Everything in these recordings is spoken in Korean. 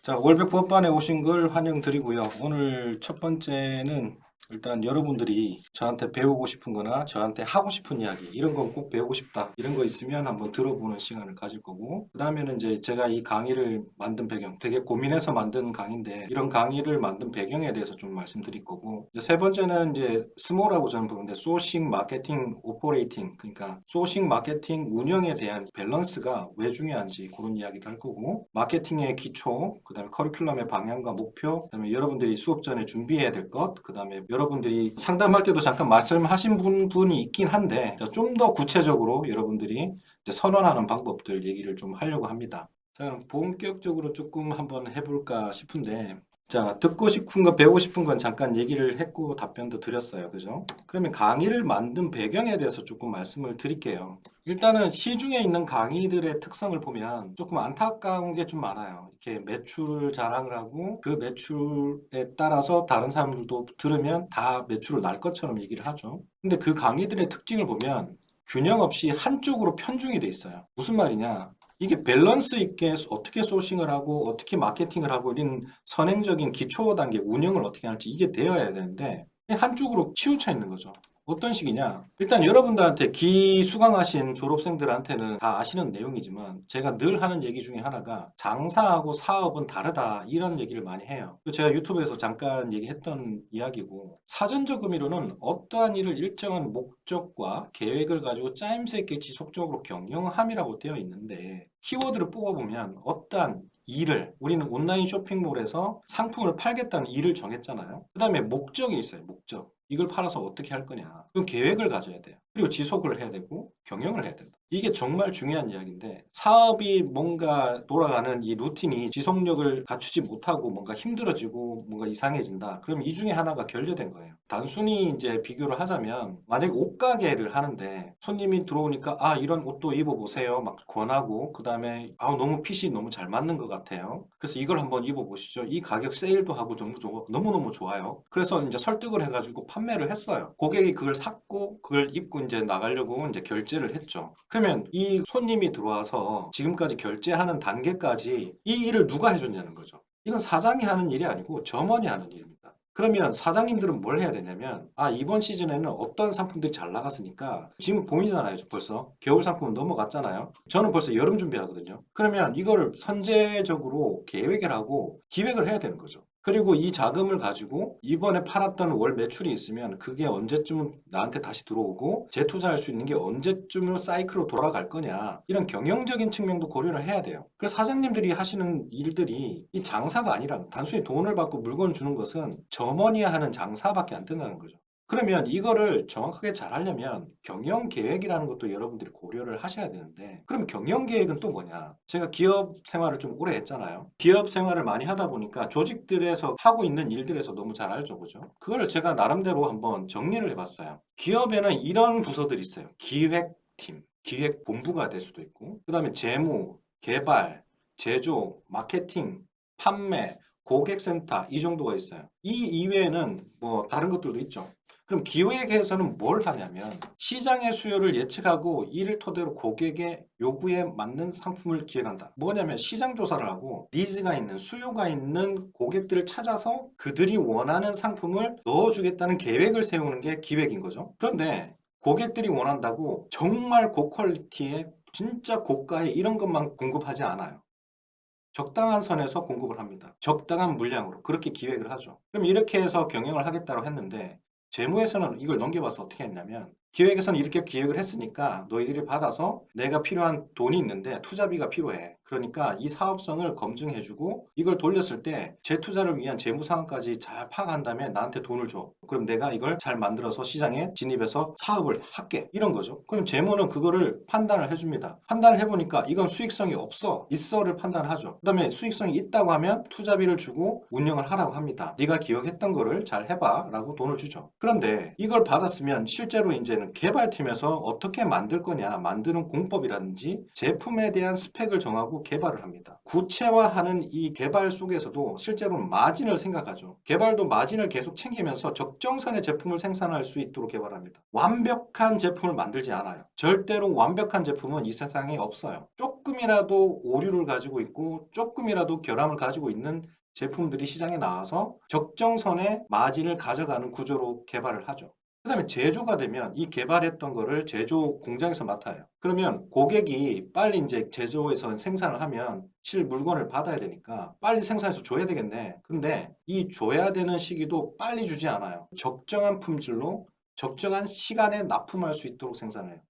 자, 월백 부업반에 오신 걸 환영드리고요. 오늘 첫 번째는 일단 여러분들이 저한테 배우고 싶은 거나 저한테 하고 싶은 이야기, 이런 건 꼭 배우고 싶다, 이런 거 있으면 한번 들어보는 시간을 가질 거고, 그 다음에는 이제 제가 이 강의를 만든 배경, 되게 고민해서 만든 강의인데, 이런 강의를 만든 배경에 대해서 좀 말씀드릴 거고, 이제 세 번째는 이제 스모라고 저는 부르는데, 소싱, 마케팅, 오퍼레이팅, 그러니까 소싱, 마케팅, 운영에 대한 밸런스가 왜 중요한지 그런 이야기도 할 거고, 마케팅의 기초, 그 다음에 커리큘럼의 방향과 목표, 그 다음에 여러분들이 수업 전에 준비해야 될 것, 그 다음에 여러분들이 상담할 때도 잠깐 말씀하신 분이 있긴 한데 좀 더 구체적으로 여러분들이 이제 선언하는 방법들 얘기를 좀 하려고 합니다. 자, 본격적으로 조금 한번 해볼까 싶은데, 자, 듣고 싶은 거, 배우고 싶은 건 잠깐 얘기를 했고 답변도 드렸어요. 그죠? 그러면 강의를 만든 배경에 대해서 조금 말씀을 드릴게요. 일단은 시중에 있는 강의들의 특성을 보면 조금 안타까운 게 좀 많아요. 이렇게 매출을 자랑을 하고 그 매출에 따라서 다른 사람들도 들으면 다 매출을 날 것처럼 얘기를 하죠. 근데 그 강의들의 특징을 보면 균형 없이 한쪽으로 편중이 돼 있어요. 무슨 말이냐? 이게 밸런스 있게 어떻게 소싱을 하고 어떻게 마케팅을 하고 이런 선행적인 기초 단계 운영을 어떻게 할지 이게 되어야 되는데 한쪽으로 치우쳐 있는 거죠. 어떤 식이냐? 일단 여러분들한테 기 수강하신 졸업생들한테는 다 아시는 내용이지만 제가 늘 하는 얘기 중에 하나가 장사하고 사업은 다르다 이런 얘기를 많이 해요. 제가 유튜브에서 잠깐 얘기했던 이야기고 사전적 의미로는 어떠한 일을 일정한 목적과 계획을 가지고 짜임새 있게 지속적으로 경영함이라고 되어 있는데 키워드를 뽑아보면 어떠한 일을 우리는 온라인 쇼핑몰에서 상품을 팔겠다는 일을 정했잖아요. 그 다음에 목적이 있어요. 목적. 이걸 팔아서 어떻게 할 거냐. 그럼 계획을 가져야 돼요. 그리고 지속을 해야 되고 경영을 해야 된다. 이게 정말 중요한 이야기인데 사업이 뭔가 돌아가는 이 루틴이 지속력을 갖추지 못하고 뭔가 힘들어지고 뭔가 이상해진다. 그럼 이 중에 하나가 결여된 거예요. 단순히 이제 비교를 하자면 만약에 옷가게를 하는데 손님이 들어오니까 아 이런 옷도 입어보세요. 막 권하고 그 다음에 아 너무 핏이 너무 잘 맞는 것 같아요. 그래서 이걸 한번 입어보시죠. 이 가격 세일도 하고 너무너무 좋아요. 그래서 이제 설득을 해가지고 판매를 했어요. 고객이 그걸 샀고 그걸 입고 이제 나가려고 이제 결제를 했죠. 그러면 이 손님이 들어와서 지금까지 결제하는 단계까지 이 일을 누가 해줬냐는 거죠. 이건 사장이 하는 일이 아니고 점원이 하는 일입니다. 그러면 사장님들은 뭘 해야 되냐면 아 이번 시즌에는 어떤 상품들이 잘 나갔으니까 지금 봄이잖아요. 벌써 겨울 상품은 넘어갔잖아요. 저는 벌써 여름 준비하거든요. 그러면 이거를 선제적으로 계획을 하고 기획을 해야 되는 거죠. 그리고 이 자금을 가지고 이번에 팔았던 월 매출이 있으면 그게 언제쯤 나한테 다시 들어오고 재투자할 수 있는 게 언제쯤으로 사이클로 돌아갈 거냐 이런 경영적인 측면도 고려를 해야 돼요. 그래서 사장님들이 하시는 일들이 이 장사가 아니라 단순히 돈을 받고 물건을 주는 것은 점원이 하는 장사밖에 안 된다는 거죠. 그러면 이거를 정확하게 잘 하려면 경영 계획이라는 것도 여러분들이 고려를 하셔야 되는데 그럼 경영 계획은 또 뭐냐? 제가 기업 생활을 좀 오래 했잖아요. 기업 생활을 많이 하다 보니까 조직들에서 하고 있는 일들에서 너무 잘 알죠, 그죠? 그걸 제가 나름대로 한번 정리를 해봤어요. 기업에는 이런 부서들이 있어요. 기획팀, 기획본부가 될 수도 있고 그 다음에 재무, 개발, 제조, 마케팅, 판매, 고객센터 이 정도가 있어요. 이 이외에는 뭐 다른 것들도 있죠. 그럼 기획에서는 뭘 하냐면 시장의 수요를 예측하고 이를 토대로 고객의 요구에 맞는 상품을 기획한다. 뭐냐면 시장 조사를 하고 니즈가 있는 수요가 있는 고객들을 찾아서 그들이 원하는 상품을 넣어주겠다는 계획을 세우는 게 기획인 거죠. 그런데 고객들이 원한다고 정말 고퀄리티의 진짜 고가의 이런 것만 공급하지 않아요. 적당한 선에서 공급을 합니다. 적당한 물량으로 그렇게 기획을 하죠. 그럼 이렇게 해서 경영을 하겠다고 했는데 재무에서는 이걸 넘겨봐서 어떻게 했냐면 기획에서는 이렇게 기획을 했으니까 너희들이 받아서 내가 필요한 돈이 있는데 투자비가 필요해. 그러니까 이 사업성을 검증해주고 이걸 돌렸을 때 재투자를 위한 재무 상황까지 잘 파악한 다음에 나한테 돈을 줘. 그럼 내가 이걸 잘 만들어서 시장에 진입해서 사업을 할게. 이런 거죠. 그럼 재무는 그거를 판단을 해줍니다. 판단을 해보니까 이건 수익성이 없어. 있어를 판단하죠. 그 다음에 수익성이 있다고 하면 투자비를 주고 운영을 하라고 합니다. 네가 기획했던 거를 잘 해봐 라고 돈을 주죠. 그런데 이걸 받았으면 실제로 이제는 번째는 개발팀에서 어떻게 만들 거냐, 만드는 공법이라든지 제품에 대한 스펙을 정하고 개발을 합니다. 구체화하는 이 개발 속에서도 실제로 마진을 생각하죠. 개발도 마진을 계속 챙기면서 적정선의 제품을 생산할 수 있도록 개발합니다. 완벽한 제품을 만들지 않아요. 절대로 완벽한 제품은 이 세상에 없어요. 조금이라도 오류를 가지고 있고 조금이라도 결함을 가지고 있는 제품들이 시장에 나와서 적정선의 마진을 가져가는 구조로 개발을 하죠. 그 다음에 제조가 되면 이 개발했던 거를 제조 공장에서 맡아요. 그러면 고객이 빨리 이제 제조해서 생산을 하면 실 물건을 받아야 되니까 빨리 생산해서 줘야 되겠네. 근데 이 줘야 되는 시기도 빨리 주지 않아요. 적정한 품질로 적정한 시간에 납품할 수 있도록 생산해요.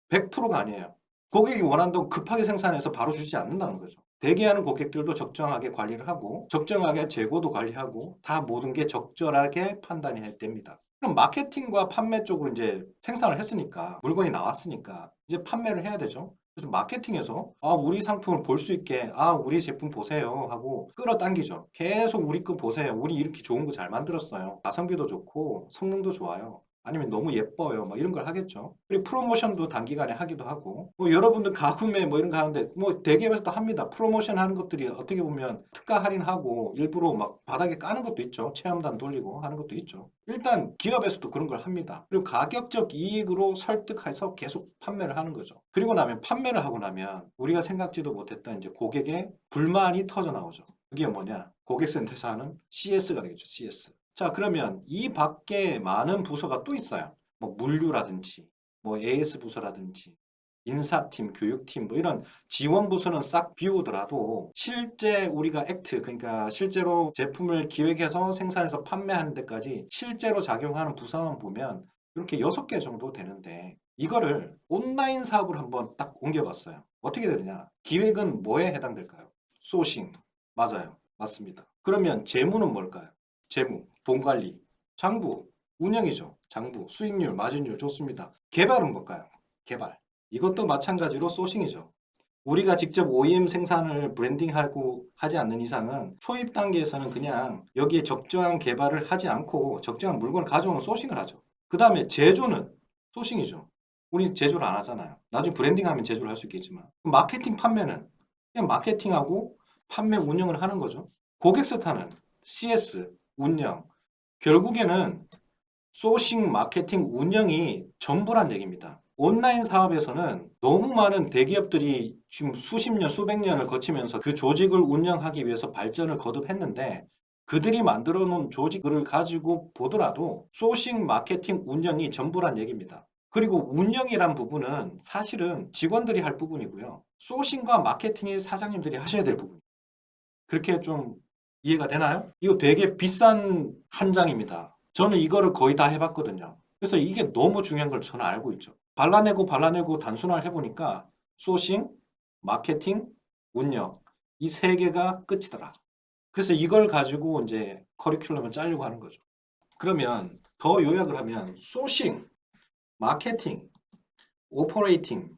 100%가 아니에요. 고객이 원한다고 급하게 생산해서 바로 주지 않는다는 거죠. 대기하는 고객들도 적정하게 관리를 하고 적정하게 재고도 관리하고 다 모든 게 적절하게 판단이 됩니다. 그럼 마케팅과 판매 쪽으로 이제 생산을 했으니까 물건이 나왔으니까 이제 판매를 해야 되죠. 그래서 마케팅에서 우리 상품을 볼 수 있게 우리 제품 보세요 하고 끌어당기죠. 계속 우리 거 보세요. 우리 이렇게 좋은 거 잘 만들었어요. 가성비도 좋고 성능도 좋아요. 아니면 너무 예뻐요. 뭐 이런 걸 하겠죠. 그리고 프로모션도 단기간에 하기도 하고, 뭐 여러분들 가구매 뭐 이런 거 하는데, 뭐 대기업에서도 합니다. 프로모션 하는 것들이 어떻게 보면 특가 할인하고 일부러 막 바닥에 까는 것도 있죠. 체험단 돌리고 하는 것도 있죠. 일단 기업에서도 그런 걸 합니다. 그리고 가격적 이익으로 설득해서 계속 판매를 하는 거죠. 그리고 나면 판매를 하고 나면 우리가 생각지도 못했던 이제 고객의 불만이 터져 나오죠. 그게 뭐냐? 고객센터에서 하는 CS가 되겠죠. CS. 자, 그러면 이 밖에 많은 부서가 또 있어요. 뭐 물류라든지, 뭐 AS 부서라든지, 인사팀, 교육팀, 뭐 이런 지원 부서는 싹 비우더라도 실제 우리가 액트, 그러니까 실제로 제품을 기획해서 생산해서 판매하는 데까지 실제로 작용하는 부서만 보면 이렇게 6개 정도 되는데 이거를 온라인 사업을 한번 딱 옮겨봤어요. 어떻게 되느냐? 기획은 뭐에 해당될까요? 소싱. 맞아요. 맞습니다. 그러면 재무는 뭘까요? 재무, 돈 관리, 장부, 운영이죠. 장부, 수익률, 마진율 좋습니다. 개발은 뭘까요? 개발. 이것도 마찬가지로 소싱이죠. 우리가 직접 OEM 생산을 브랜딩하고 하지 않는 이상은 초입 단계에서는 그냥 여기에 적정한 개발을 하지 않고 적정한 물건을 가져오는 소싱을 하죠. 그 다음에 제조는 소싱이죠. 우리 제조를 안 하잖아요. 나중에 브랜딩하면 제조를 할 수 있겠지만. 마케팅 판매는 그냥 마케팅하고 판매 운영을 하는 거죠. 고객센터는 CS, 운영. 결국에는 소싱, 마케팅, 운영이 전부란 얘기입니다. 온라인 사업에서는 너무 많은 대기업들이 지금 수십 년, 수백 년을 거치면서 그 조직을 운영하기 위해서 발전을 거듭했는데 그들이 만들어 놓은 조직을 가지고 보더라도 소싱, 마케팅, 운영이 전부란 얘기입니다. 그리고 운영이란 부분은 사실은 직원들이 할 부분이고요. 소싱과 마케팅이 사장님들이 하셔야 될 부분. 그렇게 좀 이해가 되나요? 이거 되게 비싼 한 장입니다. 저는 이거를 거의 다 해봤거든요. 그래서 이게 너무 중요한 걸 저는 알고 있죠. 발라내고 단순화를 해보니까 소싱, 마케팅, 운영 이 세 개가 끝이더라. 그래서 이걸 가지고 이제 커리큘럼을 짜려고 하는 거죠. 그러면 더 요약을 하면 소싱, 마케팅, 오퍼레이팅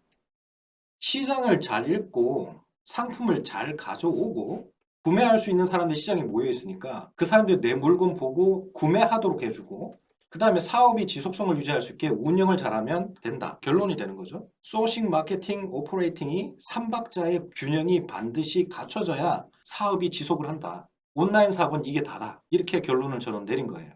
시장을 잘 읽고 상품을 잘 가져오고 구매할 수 있는 사람들이 시장에 모여 있으니까 그 사람들이 내 물건 보고 구매하도록 해주고 그 다음에 사업이 지속성을 유지할 수 있게 운영을 잘하면 된다. 결론이 되는 거죠. 소싱, 마케팅, 오퍼레이팅이 3박자의 균형이 반드시 갖춰져야 사업이 지속을 한다. 온라인 사업은 이게 다다. 이렇게 결론을 저는 내린 거예요.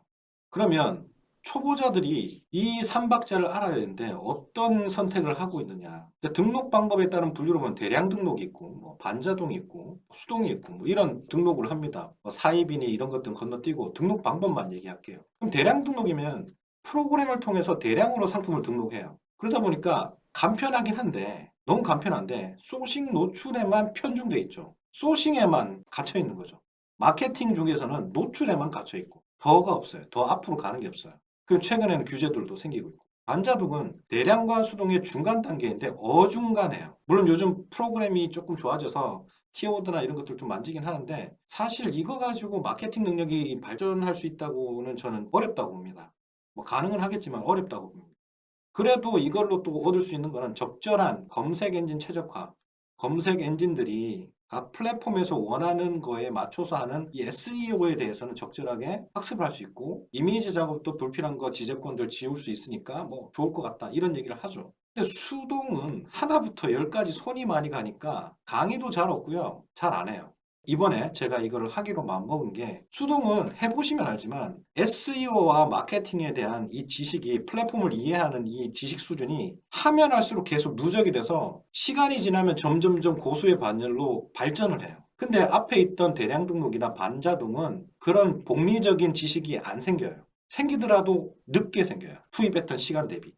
그러면 초보자들이 이 3박자를 알아야 되는데 어떤 선택을 하고 있느냐. 등록 방법에 따른 분류로 보면 대량 등록이 있고 뭐 반자동이 있고 수동이 있고 뭐 이런 등록을 합니다. 뭐 사입이니 이런 것들은 건너뛰고 등록 방법만 얘기할게요. 그럼 대량 등록이면 프로그램을 통해서 대량으로 상품을 등록해요. 그러다 보니까 간편하긴 한데 너무 간편한데 소싱 노출에만 편중돼 있죠. 소싱에만 갇혀 있는 거죠. 마케팅 중에서는 노출에만 갇혀 있고 더가 없어요. 더 앞으로 가는 게 없어요. 그리고 최근에는 규제들도 생기고 있고. 반자동은 대량과 수동의 중간 단계인데 어중간해요. 물론 요즘 프로그램이 조금 좋아져서 키워드나 이런 것들 좀 만지긴 하는데 사실 이거 가지고 마케팅 능력이 발전할 수 있다고는 저는 어렵다고 봅니다. 뭐 가능은 하겠지만 어렵다고 봅니다. 그래도 이걸로 또 얻을 수 있는 거는 적절한 검색 엔진 최적화. 검색 엔진들이 각 플랫폼에서 원하는 거에 맞춰서 하는 이 SEO에 대해서는 적절하게 학습을 할 수 있고 이미지 작업도 불필요한 거 지적권들 지울 수 있으니까 뭐 좋을 것 같다 이런 얘기를 하죠. 근데 수동은 하나부터 열까지 손이 많이 가니까 강의도 잘 없고요. 잘 안 해요. 이번에 제가 이거를 하기로 마음먹은 게 수동은 해보시면 알지만 SEO와 마케팅에 대한 이 지식이 플랫폼을 이해하는 이 지식 수준이 하면 할수록 계속 누적이 돼서 시간이 지나면 점점점 고수의 반열로 발전을 해요. 근데 앞에 있던 대량 등록이나 반자동은 그런 복리적인 지식이 안 생겨요. 생기더라도 늦게 생겨요. 투입했던 시간 대비.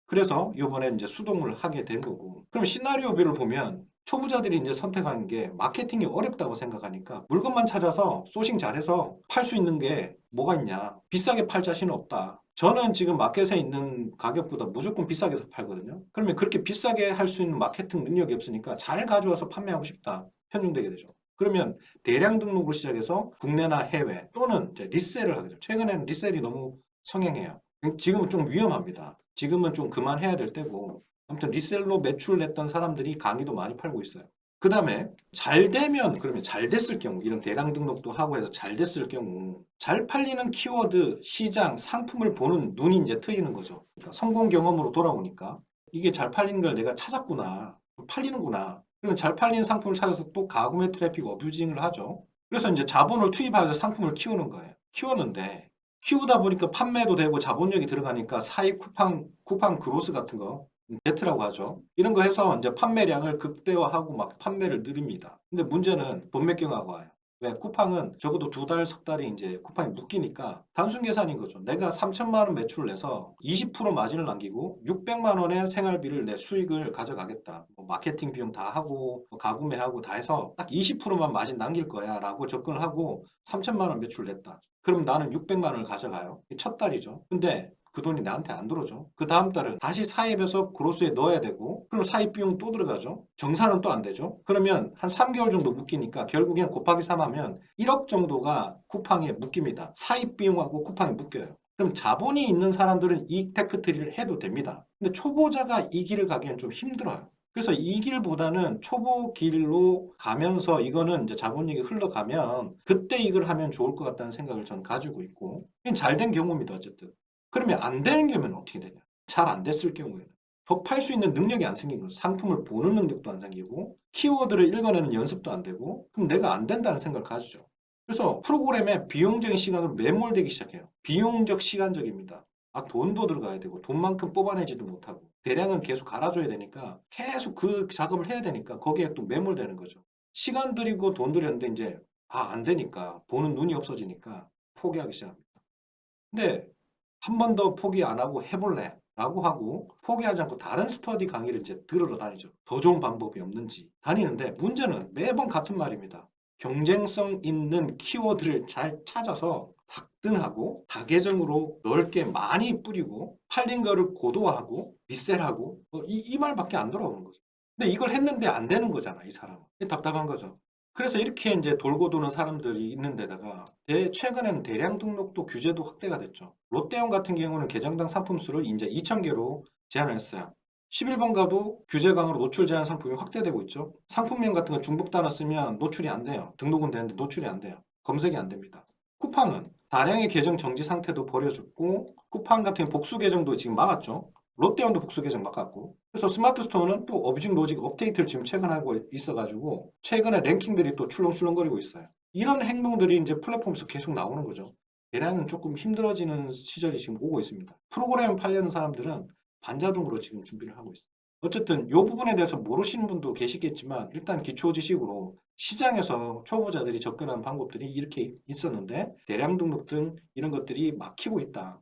그래서 이번에 이제 수동을 하게 된 거고. 그럼 시나리오별을 보면 초보자들이 이제 선택하는 게 마케팅이 어렵다고 생각하니까 물건만 찾아서 소싱 잘해서 팔 수 있는 게 뭐가 있냐. 비싸게 팔 자신은 없다. 저는 지금 마켓에 있는 가격보다 무조건 비싸게 팔거든요. 그러면 그렇게 비싸게 할 수 있는 마케팅 능력이 없으니까 잘 가져와서 판매하고 싶다. 편중되게 되죠. 그러면 대량 등록을 시작해서 국내나 해외 또는 이제 리셀을 하게 되죠. 최근에는 리셀이 너무 성행해요. 지금은 좀 위험합니다. 지금은 좀 그만해야 될 때고 아무튼 리셀로 매출 냈던 사람들이 강의도 많이 팔고 있어요. 그 다음에 잘 되면 그러면 잘 됐을 경우 이런 대량 등록도 하고 해서 잘 됐을 경우 잘 팔리는 키워드, 시장, 상품을 보는 눈이 이제 트이는 거죠. 그러니까 성공 경험으로 돌아오니까 이게 잘 팔리는 걸 내가 찾았구나. 팔리는구나. 그러면 잘 팔리는 상품을 찾아서 또 가구매 트래픽 어뷰징을 하죠. 그래서 이제 자본을 투입해서 상품을 키우는 거예요. 키웠는데 키우다 보니까 판매도 되고 자본력이 들어가니까 사입 쿠팡 그로스 같은 거 제트라고 하죠. 이런 거 해서 이제 판매량을 극대화하고 막 판매를 늘립니다. 근데 문제는 돈 몇 개가 와요. 왜? 쿠팡은 적어도 2달, 석 달이 이제 쿠팡이 묶이니까 단순 계산인 거죠. 내가 3천만 원 매출을 내서 20% 마진을 남기고 600만 원의 생활비를 내 수익을 가져가겠다. 뭐 마케팅 비용 다 하고 뭐 가구매하고 다 해서 딱 20%만 마진 남길 거야 라고 접근을 하고 3천만 원 매출 냈다. 그럼 나는 600만 원을 가져가요. 첫 달이죠. 근데 그 돈이 나한테 안 들어오죠. 그 다음 달은 다시 사입해서 그로스에 넣어야 되고 그럼 사입 비용 또 들어가죠. 정산은 또 안 되죠. 그러면 한 3개월 정도 묶이니까 결국엔 곱하기 3하면 1억 정도가 쿠팡에 묶입니다. 사입 비용하고 쿠팡에 묶여요. 그럼 자본이 있는 사람들은 이 테크트리를 해도 됩니다. 근데 초보자가 이 길을 가기엔 좀 힘들어요. 그래서 이 길보다는 초보 길로 가면서 이거는 이제 자본력이 흘러가면 그때 이걸 하면 좋을 것 같다는 생각을 저는 가지고 있고 잘 된 경우입니다. 어쨌든. 그러면 안 되는 경우에는 어떻게 되냐? 잘 안 됐을 경우에는 더 팔 수 있는 능력이 안 생긴 거죠. 상품을 보는 능력도 안 생기고 키워드를 읽어내는 연습도 안 되고 그럼 내가 안 된다는 생각을 가지죠. 그래서 프로그램에 비용적인 시간으로 매몰되기 시작해요. 비용적 시간적입니다. 아, 돈도 들어가야 되고 돈만큼 뽑아내지도 못하고 대량은 계속 갈아줘야 되니까 계속 그 작업을 해야 되니까 거기에 또 매몰되는 거죠. 시간 들이고 돈 들였는데 이제 안 되니까 보는 눈이 없어지니까 포기하기 시작합니다. 근데 한 번 더 포기 안 하고 해볼래? 라고 하고 포기하지 않고 다른 스터디 강의를 이제 들으러 다니죠. 더 좋은 방법이 없는지 다니는데 문제는 매번 같은 말입니다. 경쟁성 있는 키워드를 잘 찾아서 확등하고 다계정으로 넓게 많이 뿌리고 팔린 거를 고도화하고 리셀하고 이 말밖에 안 돌아오는 거죠. 근데 이걸 했는데 안 되는 거잖아, 이 사람은. 답답한 거죠. 그래서 이렇게 이제 돌고 도는 사람들이 있는 데다가 최근에는 대량 등록도 규제도 확대가 됐죠. 롯데온 같은 경우는 개정당 상품 수를 이제 2,000개로 제한을 했어요. 11번 가도 규제 강화로 노출 제한 상품이 확대되고 있죠. 상품명 같은 거 중복 단어 쓰면 노출이 안 돼요. 등록은 되는데 노출이 안 돼요. 검색이 안 됩니다. 쿠팡은 다량의 계정 정지 상태도 버려줬고 쿠팡 같은 복수 계정도 지금 막았죠. 롯데온도 복수 계정 막았고 그래서 스마트 스토어는 또 어뷰징 로직 업데이트를 지금 최근 하고 있어가지고 최근에 랭킹들이 또 출렁출렁거리고 있어요. 이런 행동들이 이제 플랫폼에서 계속 나오는 거죠. 대량은 조금 힘들어지는 시절이 지금 오고 있습니다. 프로그램 팔려는 사람들은 반자동으로 지금 준비를 하고 있어요. 어쨌든 이 부분에 대해서 모르시는 분도 계시겠지만 일단 기초 지식으로 시장에서 초보자들이 접근하는 방법들이 이렇게 있었는데 대량 등록 등 이런 것들이 막히고 있다.